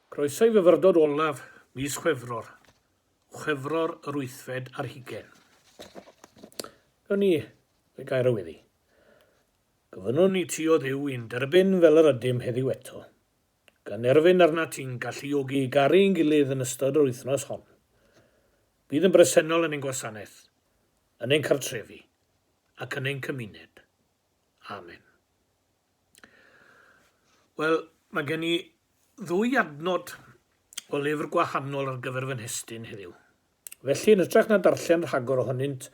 Croeso i Myfyrdod olaf mis Chwefror. Chwefror yr 8fed ar 20. Gawn ni y gair o weddi. Gofynnwn ni ti o ddiw i'n derbyn fel yr ydym heddiw eto. Gan erfyn arna ti'n galluogi garu'n gilydd yn ystod yr wythnos hon. Bydd yn bresennol yn ein gwasanaeth, yn ein cartrefi ac yn ein cymuned. Amen. Wel, mae gen i ddwy adnod o lyfr gwahanol ar gyfer fy nhestyn heddiw. Felly, yn ytrach na darllen rhagor ohonynt,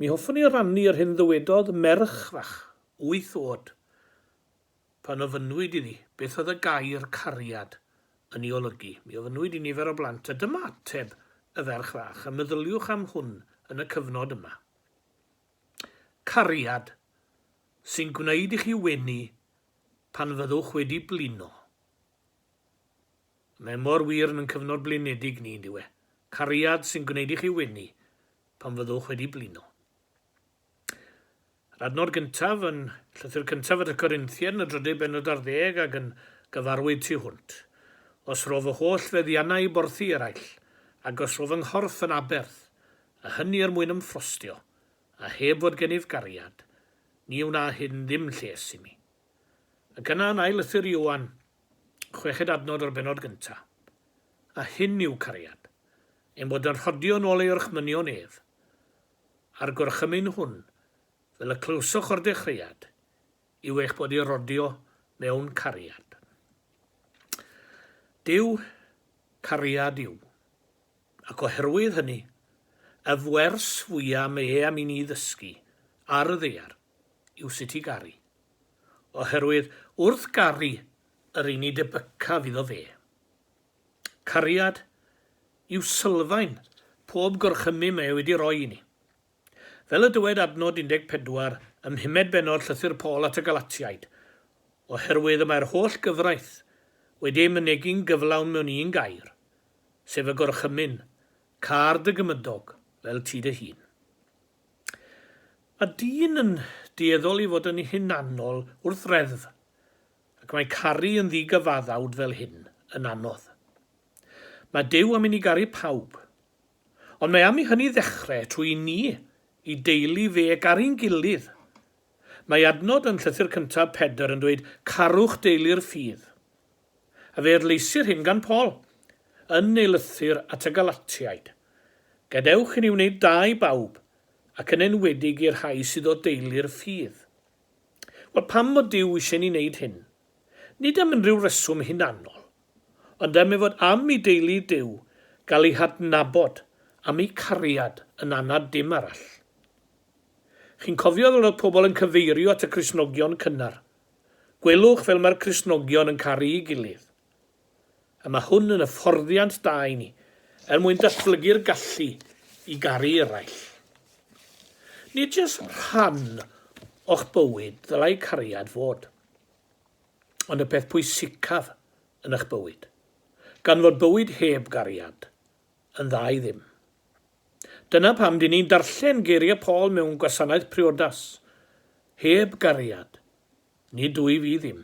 mi hoffwn i rannu ar hyn ddywedodd merch fach, 8 oed, pan ofynnwyd iddi beth oedd y gair cariad yn ei olygu. Mi ofynnwyd i nifer o blant, a dyma ateb y ferch fach, a meddyliwch am hwn yn y cyfnod yma. Cariad sy'n gwneud i chi wenu pan fyddwch wedi blino. Mae mor wir yn cyfnod blinedig ni, diwe. Cariad sy'n gwneud i chi wenu pan fyddwch wedi blino. Yr adnod gyntaf yn llythyr cyntaf at y Corinthian, y 10 ac yn gyfarwyd tu hwnt. Os rof y holl feddiannau borthi eraill, ac os rof yng nghorff yn aberth, a hynny er mwyn ymffrostio, a heb fod gennyf gariad, ni wna hyn ddim lles i mi. Ac yna yn ail lythyr Ioan, 6 adnod o'r benod gyntaf. A hyn yw cariad, ein bod yn rhodio nôl ei orchmynion ef, a'r gorchymyn hwn, fel y clywsoch o'r dechreuad, yw eich bod ei rodio mewn cariad. Dyw cariad yw, ac oherwydd hynny, y fwers fwyaf mae am i ni ddysgu ar y ddeiar yw sut i garu. Oherwydd wrth garu yr un i debycaf iddo fe. Cariad yw sylfaen pob gorchymyn mae wedi roi i ni. Fel y dywed adnod 14 ym 5 benod llythyr Paul at y Galatiaid, oherwydd y mae'r holl gyfraith wedi ei mynegu'n gyflawn mewn un gair, sef y gorchymyn, car dy gymydog fel ti dy hun. Mae dyn yn dueddol i fod yn hunanol wrth reddf, ac mae caru yn ddigyfaddawd fel hyn yn anodd. Mae Duw am i ni garu pawb, ond mae am i hynny ddechrau trwy ni i deulu fe garu'n gilydd. Mae adnod yn llythyr cyntaf 4 yn dweud carwch deulu'r ffydd. A fe erleisir hyn gan Paul yn ei lythyr at y Galatiaid. Gadewch i ni wneud da i bawb ac yn enwedig i'r rhai sydd o deulu'r ffydd. Wel, pam mod Duw eisiau ni wneud hyn? Nid am unrhyw reswm hunanol, ond am ei fod am ei deulu Duw gael ei hadnabod am ei cariad yn anad dim arall. Chi'n cofio ddod oedd pobl yn cyfeirio at y Cristnogion cynnar. Gwelwch fel mae'r Cristnogion yn caru ei gilydd. A mae hwn yn hyfforddiant da i ni, mwyn datblygu'r gallu i garu eraill. Nid jyst rhan o'ch bywyd ddylai cariad fod, ond y peth pwysicaf yn eich bywyd, gan fod bywyd heb gariad yn dda i ddim. Dyna pam dyn ni'n darllen geiriau Paul mewn gwasanaeth priodas, heb gariad, ni dwy fi ddim.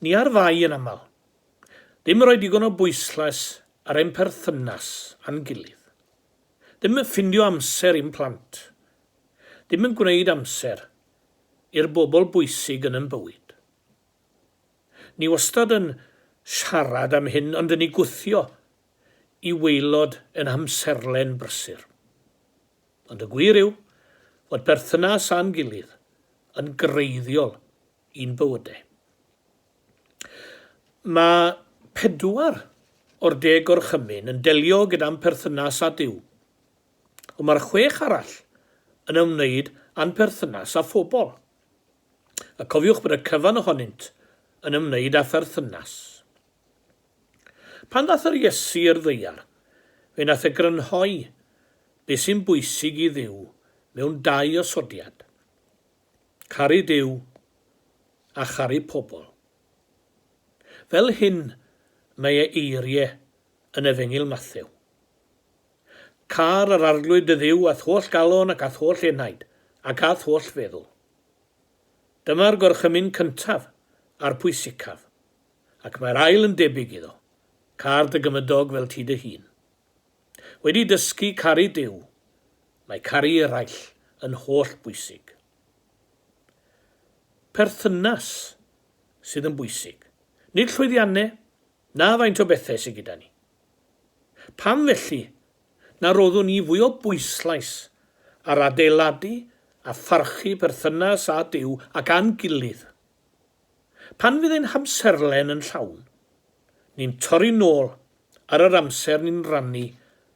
Ni ar fai yn aml, ddim rhoi digon o bwyslais ar ein perthynas a'n gilydd. Ddim yn ffindio amser i'n plant. Ddim yn gwneud amser i'r bobl bwysig yn bywyd. Ni wastad yn siarad am hyn, ond yn ei gwthio i waelod yn amserlen brysur. Ond y gwir yw fod perthynas a'n gilydd yn greiddiol i'n bywydau. Mae 4 o'r 10 gorchymyn yn delio gyda'n perthynas â Duw, ond mae'r 6 arall yn ymwneud â'n perthynas â phobl. A cofiwch bod y cyfan ohonynt yn ymwneud â pherthynas. Pan ddath yr Iesu i'r ddeiar, fe nath e grynhoi beth sy'n bwysig i Dduw mewn 2 osodiad. Caru Duw a charu pobl. Fel hyn mae eiriau yn Efengyl Mathew. Car yr arglwyd y Dduw ath holl galon ac ath holl enaid ac ath holl feddwl. Dyma'r gorchymyn cyntaf a'r pwysicaf, ac mae'r ail yn debyg iddo, car dy gymydog fel ti dy hun. Wedi dysgu caru Duw, mae caru eraill yn holl bwysig. Perthynas sydd yn bwysig, nid llwyddiannau na faint o bethau sydd gyda ni. Pam felly na roeddwn ni fwy o bwyslais ar adeiladu a pharchu perthynas â Duw ac a'n gilydd? Pan fydd ein hamserlen yn llawn, ni'n torri nôl ar yr amser ni'n rannu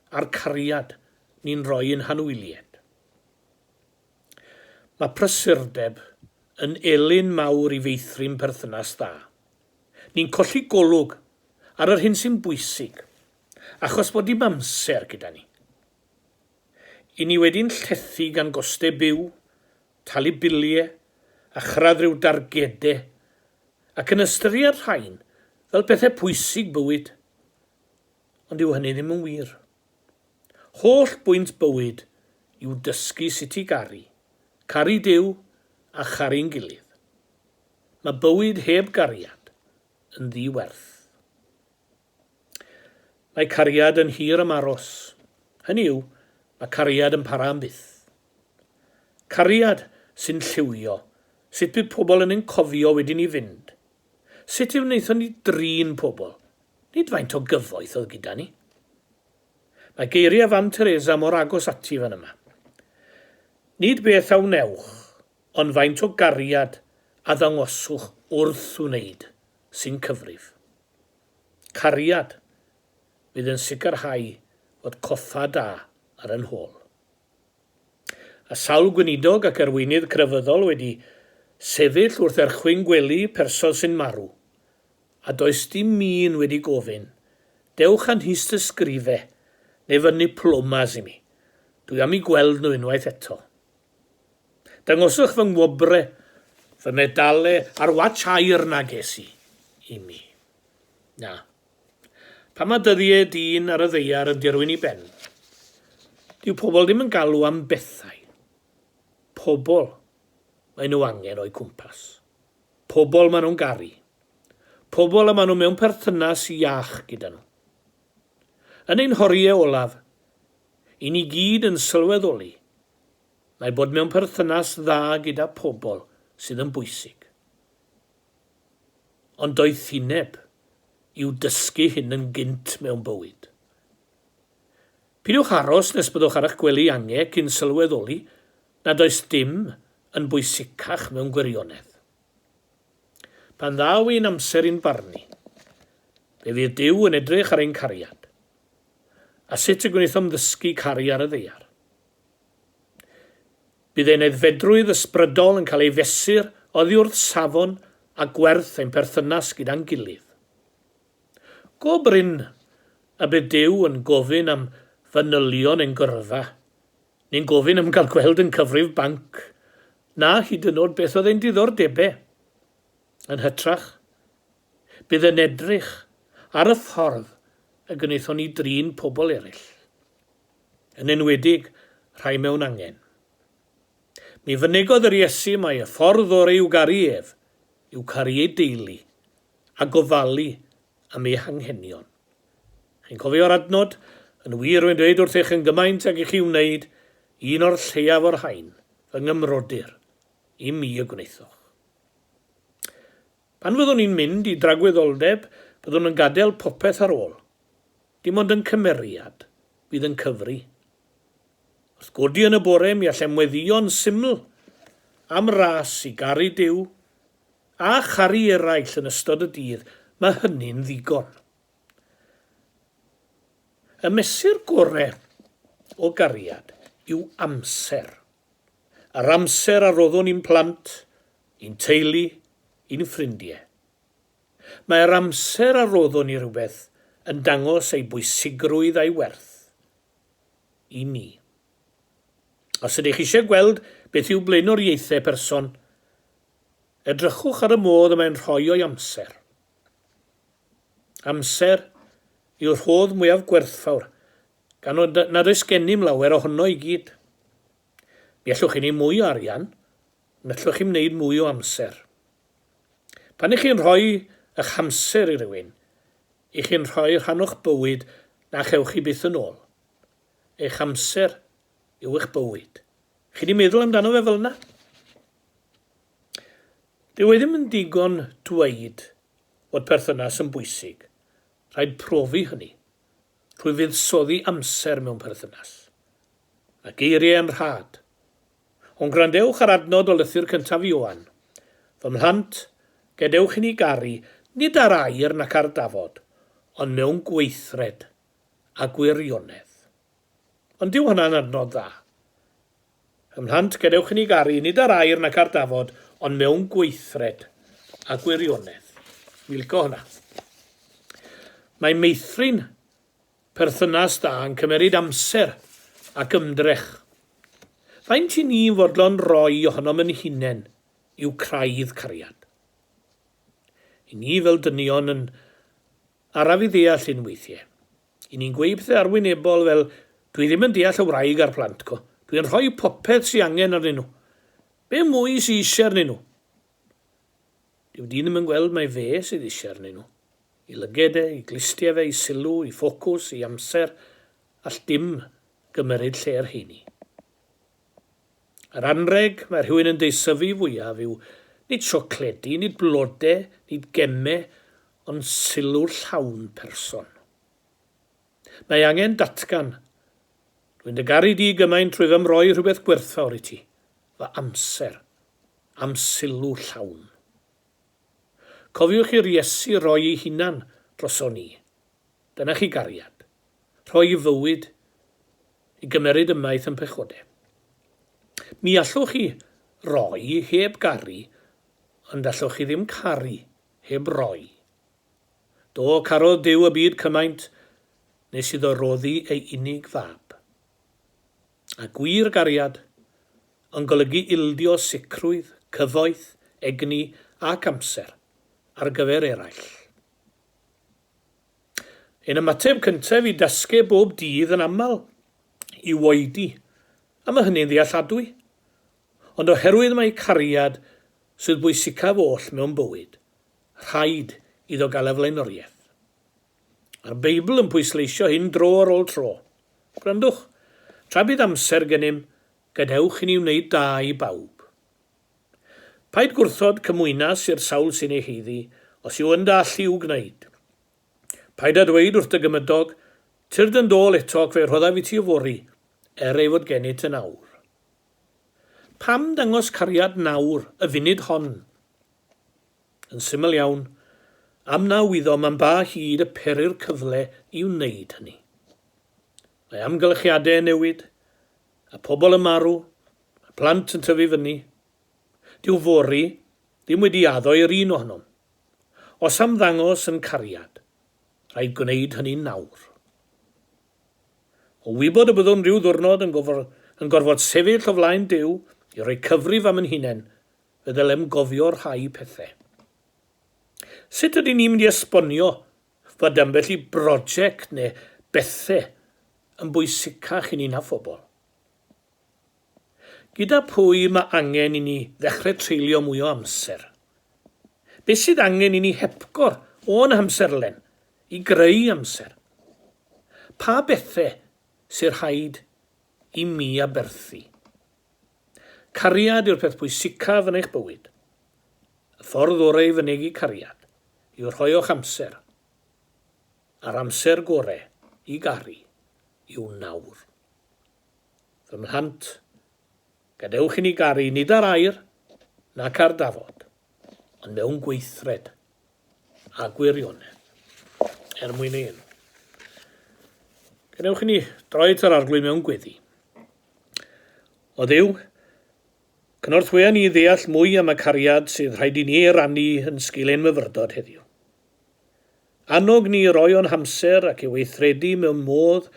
a'r cariad ni'n rhoi yn hanwyliad. Mae prysurdeb yn elyn mawr i feithrin perthynas dda. Ni'n colli golwg ar yr hyn sy'n bwysig, achos bod dim amser gyda ni. I ni wedi'n llethu gan gostau byw, talu biliau, a chrad rhyw dargedau, ac yn ystyried rhain fel bethau pwysig bywyd. Ond yw hynny ddim yn wir. Holl bwynt bywyd yw dysgu sut i caru Duw a charu'n gilydd. Mae bywyd heb gariad yn ddiwerth. Mae cariad yn hir am aros. Hynny yw, mae cariad yn para am byth. Cariad sy'n lliwio, sut bydd pobl yn ein cofio wedyn ni fynd. Sut yw wnaethon ni drin pobl, nid faint o gyfoeth oedd gyda ni. Mae geiriau Fan Teresa mor agos ati fan yma. Nid beth awn ewch, ond faint o gariad a ddangoswch wrth wneud sy'n cyfrif. Cariad fydd yn sicrhau fod coffa da ar yn hôl. A sawl gweinidog ac arweinydd crefyddol wedi sefyll wrth erchwyn gwely person sy'n marw, a does dim un wedi gofyn, dewch anhys ysgrifau neu fyny plomas i mi. Dwi am I gweld nhw unwaith eto. Dangoswch fy ngwobre, fy medalau a'r watch air na ges I mi. Na. Pa mae dyddiau dyn ar y ddeiar yn dirwyn I ben? Dyw pobl ddim yn galw am bethau. Pobl mae nhw angen o'i cwmpas. Pobl maen nhw'n garu. Pobl a maen nhw mewn perthynas iach gyda nhw. Yn ein horiau olaf, I ni gyd yn sylweddoli mae bod mewn perthynas dda gyda pobl sydd yn bwysig. Ond doedd thineb yw dysgu hyn yn gynt mewn bywyd. Pidwch aros nes byddwch ar eich gwely angau cyn sylweddoli na does dim yn bwysicach mewn gwirionedd. Pan ddaw ein amser i'n barnu, fe fydd Duw yn edrych ar ein cariad, a sut y gwnaethom ddysgu caru ar y ddeiar. Bydd ein aeddfedrwydd ysbrydol yn cael ei fesur oddi wrth safon a gwerth ein perthynas gyda'n gilydd. Go bryn a bydd Duw yn gofyn am fanylion ein gyrfa, neu'n gofyn am gael gweld yn cyfrif banc, na hyd yn oed beth oedd ein diddordebau. Yn hytrach, bydd yn edrych ar y ffordd y gwnaethon ni drin pobl eraill. Yn enwedig rhai mewn angen. Mi fynegodd yr Iesu mai y ffordd o'r i'w garu ef yw caru ei deulu a gofalu am ei hanghenion. Chi'n cofio'r adnod, yn wir wy'n dweud wrth eich yn gymaint ag i chi wneud un o'r lleiaf o'r hain, fy ngymrodir, I mi y gwneithoch. Pan fyddwn ni'n mynd I dragwyddoldeb, byddwn yn gadael popeth ar ôl. Dim ond yn cymeriad, bydd yn cyfri. Wrth godi yn y bore mi allem weddion syml am ras I garu Duw a charu eraill yn ystod y dydd, mae hynny'n ddigon. Y mesur gorau o gariad yw amser. Yr amser a roeddwn ni'n plant, i'n teulu, i'n ffrindiau. Mae'r amser a roeddwn ni rhywbeth yn dangos ei bwysigrwydd a'i werth I ni. Os ydych eisiau gweld beth yw blaenoriaethau person, edrychwch ar y modd y mae'n rhoi o'i amser. Amser yw'r rhodd mwyaf gwerthfawr, gan nad oes gennym lawer ohono I gyd. Mi allwch chi ni mwy o arian, ond allwch chi'n wneud mwy o amser. Pan ych chi'n rhoi eich amser i rywun, i chi'n rhoi rhan o'ch bywyd na chewch chi byth yn ôl. Eich amser yw eich bywyd. Chi wedi meddwl amdano fe fel yna? Dyw e ddim yn digon dweud bod perthynas yn bwysig. Rhaid profi hynny. Rwy fuddsoddi amser mewn perthynas. Mae geiriau yn rhad. Ond grandewch ar adnod o lythyr cyntaf Ioan. Fy mhlant, gadewch i ni garu nid ar air nac ar dafod, ond mewn gweithred a gwirionedd. Ond dyw hwnna'n adnod dda. Fy mhlant, gadewch i ni garu nid ar air nac ar dafod, ond mewn gweithred a gwirionedd. Mi licio hwnna. Mae meithrin perthynas da yn cymeryd amser ac ymdrech. Faint i ni fodlon roi ohonom yn hunain yw craidd cariad. I ni fel dynion yn araf i ddeall un weithiau. I ni'n gweud pethau arwynebol fel dwi ddim yn deall y wraig ar plant co. Dwi'n rhoi popeth sy'n angen arnyn nhw. Be mwy sy'n eisiau arnyn nhw? Dyw di ddim yn gweld mai fe sydd eisiau arnyn nhw. I lyged e, i glistiau fe, i sylw, i ffocws, i amser, all dim gymryd lle'r heini. Yr anreg mae rhywun yn deisyfu fwyaf yw nid siocledi, nid blodau, nid gemau, ond sylw'r llawn person. Mae angen datgan. Dwi'n dygaru di gymaint trwy fy mroi rhywbeth gwerthfawr i ti. Fy amser, am sylw llawn. Cofiwch i'r Iesu roi ei hunan droson ni. Dyna chi gariad. Rhoi fywyd i gymeryd ymaith yn pechodau. Mi allwch chi roi heb garu, ond allwch chi ddim caru heb roi. Do carodd Duw y byd cymaint nes iddo roddi ei unig fab. A gwir gariad yn golygu ildio sicrwydd, cyfoeth, egni ac amser ar gyfer eraill. Ein ymateb cyntaf i dysgu bob dydd yn aml i woedi, a mae hynny'n ddealladwy. Ond oherwydd mae cariad sydd bwysicaf oll mewn bywyd, rhaid iddo gael y flaenoriaeth. Mae'r Beibl yn pwysleisio hyn dro ar ôl tro. Gwrandwch, tra bydd amser gennym, gadewch i ni wneud da i bawb. Paid gwrthod cymwynas i'r sawl sy'n ei heiddi, os yw yn dall i'w gwneud. Paid a dweud wrth dy gymydog, tyrd yn dôl eto fe rhoddaf i ti ofori, ei fod gennyt yn awr. Pam dangos cariad nawr y funud hon? Yn syml iawn, am na wyddo mae'n ba hyd y peryr cyfle i wneud hynny. Mae amgylchiadau newid, a pobl yn marw, a plant yn tyfu fyny. Dyw fori ddim wedi addo i'r un ohonom. Os am ddangos yn cariad, rhaid gwneud hynny nawr. O wybod y byddwn rhyw ddwrnod yn gorfod sefyll o flaen Duw i roi cyfrif am yn hunain, fe ddylem gofio rhai pethau. Sut ydyn ni'n mynd i esbonio fod ambell i brosiect neu bethau yn bwysicach i ni na phobl? Gyda pwy mae angen i ni ddechrau treulio mwy o amser? Be sydd angen i ni hepgor o'n amserlen i greu amser? Pa bethau sy'n rhaid i mi aberthu? Cariad yw'r peth bwysicaf yn eich bywyd. Y ffordd orau i fynegu cariad yw'r rhoi o'ch amser. A'r amser gorau i garu yw nawr. Fy mhlant, gadewch i ni garu nid ar air nac ar dafod, ond mewn gweithred a gwirionedd. Mwyn ein. Gadewch i ni droi ar arglwydd mewn gweddi. O Dduw, cynorthwya ni ddeall mwy am y cariad sydd rhaid i ni rannu yn sgilen Myfyrdod heddiw. Annog ni roi o'n hamser ac i weithredu mewn modd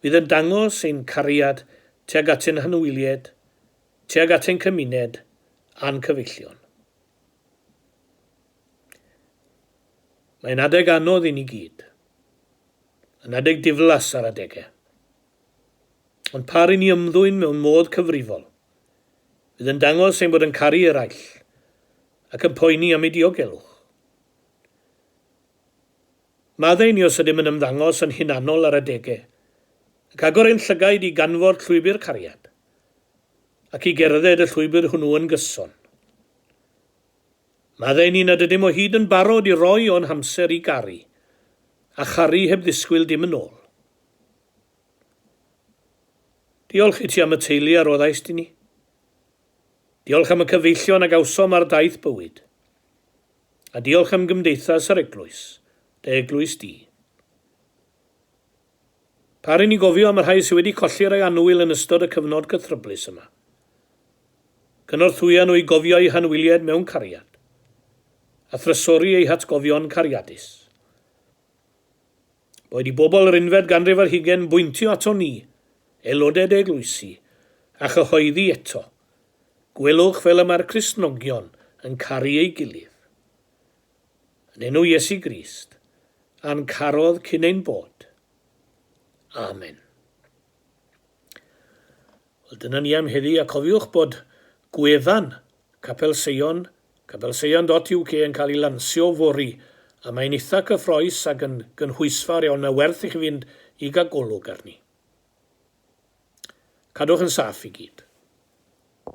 fydd yn dangos ein cariad tuag at ein hanwyliad, tuag at ein cymuned a'n cyfeillion. Mae'n adeg anodd i ni gyd. Yn adeg diflas ar adegau. Ond par i ni ymddwyn mewn modd cyfrifol, fydd yn dangos ein bod yn caru eraill ac yn poeni am ei diogelwch. Maddau ni os ydym yn ymddangos yn hunanol ar adegau, ac agor ein llygaid i ganfod llwybr cariad, ac i gerdded y llwybr hwnnw yn gyson. Maddau ni nad ydym o hyd yn barod i roi o'n hamser i gari, a charu heb ddisgwyl dim yn ôl. Diolch i ti am y teulu a roddais di ni. Diolch am y cyfeillion a gawsom ar daith bywyd. A diolch am gymdeithas yr eglwys, dy eglwys di. Pari ni gofio am y rhai sydd wedi colli'r ei anwyl yn ystod y cyfnod cythryblus yma. Cynorthwya nhw i gofio eu hanwyliad mewn cariad, a thrysori eu hatgofion cariadus. Boed i bobl yr unfed ganrif ar hugen bwyntio ato ni, aelodau eglwysi, a chyhoeddi eto, gwelwch fel y mae'r Cristnogion yn caru ei gilydd. Yn enw Iesu Grist, a'n carodd cyn ein bod. Amen. Wel, dyna ni am heddi, a cofiwch bod gwefan Capel Seion, capelseion.uk yn cael ei lansio fori, a mae'n eitha cyffroes ac yn gynhwysfawr iawn, a werth i chi fynd i gael golwg arni. Cadwch yn saff i gyd.